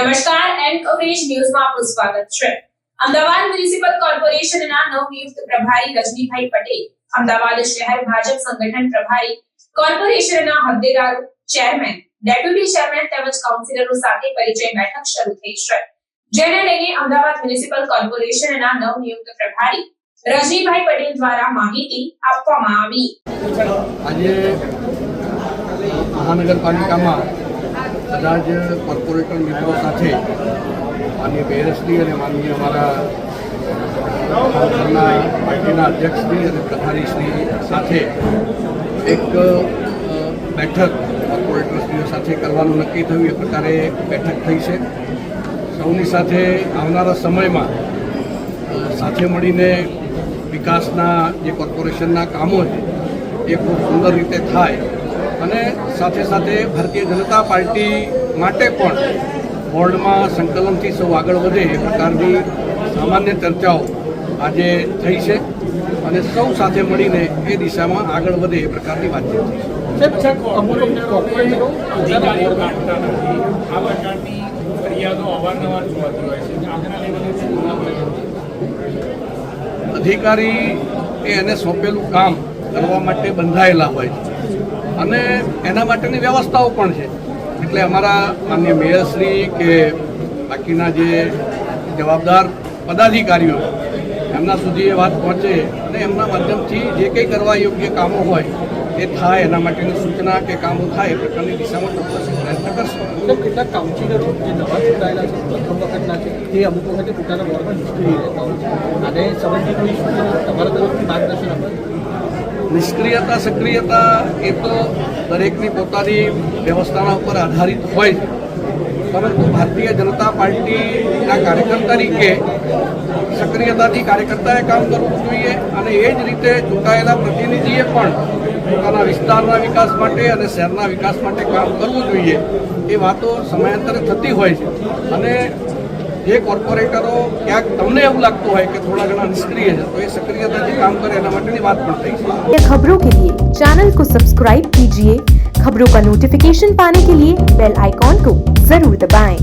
નમસ્કાર, એમ કવરેજ ન્યૂઝમાં આપનું સ્વાગત છે. અમદાવાદ મ્યુનિસિપલ કોર્પોરેશનના નવનિયુક્ત પ્રભારી રજનીભાઈ પટેલ, અમદાવાદ શહેર ભાજપ સંગઠન પ્રભારી, કોર્પોરેશનના હોદ્દેદારો, ચેરમેન, ડેપ્યુટી ચેરમેન તેમજ કાઉન્સિલરો સાથે પરિચય બેઠક શરૂ થઈ છે, જેને લઈને અમદાવાદ મ્યુનિસિપલ કોર્પોરેશનના નવનિયુક્ત પ્રભારી રજનીભાઈ પટેલ દ્વારા માહિતી આપવામાં આવી. આજે મહાનગરપાલિકામાં બધા જ કોર્પોરેટર મિત્રો સાથે માનનીય મેયરશ્રી અને માનનીય અમારા પાર્ટીના અધ્યક્ષશ્રી અને પ્રભારીશ્રી સાથે એક બેઠક કોર્પોરેટરશ્રીઓ સાથે કરવાનું નક્કી થયું. એ પ્રકારે બેઠક થઈ છે. સૌની સાથે આવનારા સમયમાં સાથે મળીને વિકાસના જે કોર્પોરેશનના કામો છે એ ખૂબ સુંદર રીતે થાય અને સાથે સાથે ભારતીય જનતા પાર્ટી માટે પણ બોર્ડમાં સંકલનથી સૌ આગળ વધે એ પ્રકારની સામાન્ય ચર્ચાઓ આજે થઈ છે અને સૌ સાથે મળીને એ દિશામાં આગળ વધે એ પ્રકારની વાતચીત થઈ છે. અધિકારી એને સોંપેલું કામ કરવા માટે બંધાયેલા હોય છે અને એના માટેની વ્યવસ્થાઓ પણ છે. એટલે અમારા માનનીય મેયરશ્રી કે બાકીના જે જવાબદાર પદાધિકારીઓ એમના સુધી એ વાત પહોંચે અને એમના માધ્યમથી જે કંઈ કરવા યોગ્ય કામો હોય એ થાય, એના માટેની સૂચના કે કામો થાય એ પ્રકારની દિશામાં ચોક્કસ પ્રયત્ન કરશે. કેટલાક કાઉન્સિલરો જે નવા ચૂંટાયેલા છે, પ્રથમ વખતના છે, તે અમુક વખતે પોતાના વોર્ડમાં નિષ્ક્રિય રહેતા હોય છે અને સંબંધિત તમારા તરફથી માર્ગદર્શન આપે. નિષ્ક્રિયતા સક્રિયતા એ તો દરેકની પોતાની વ્યવસ્થાના ઉપર આધારિત હોય છે, પરંતુ ભારતીય જનતા પાર્ટીના કાર્યકર તરીકે સક્રિયતાથી કાર્યકર્તાએ કામ કરવું જોઈએ અને એ જ રીતે ચૂંટાયેલા પ્રતિનિધિએ પણ પોતાના વિસ્તારના વિકાસ માટે અને શહેરના વિકાસ માટે કામ કરવું જોઈએ. એ વાતો સમયાંતરે થતી હોય છે અને જે કોર્પોરેટરો ક્યાંક તમને એવું લાગતું હોય કે થોડા ઘણા નિષ્ક્રિય છે, તો એ सक्रियताથી काम करे એના માટેની વાત પણ થઈ છે. खबरों के लिए चैनल को सब्सक्राइब कीजिए. खबरों का नोटिफिकेशन पाने के लिए बेल आइकॉन को जरूर दबाएं.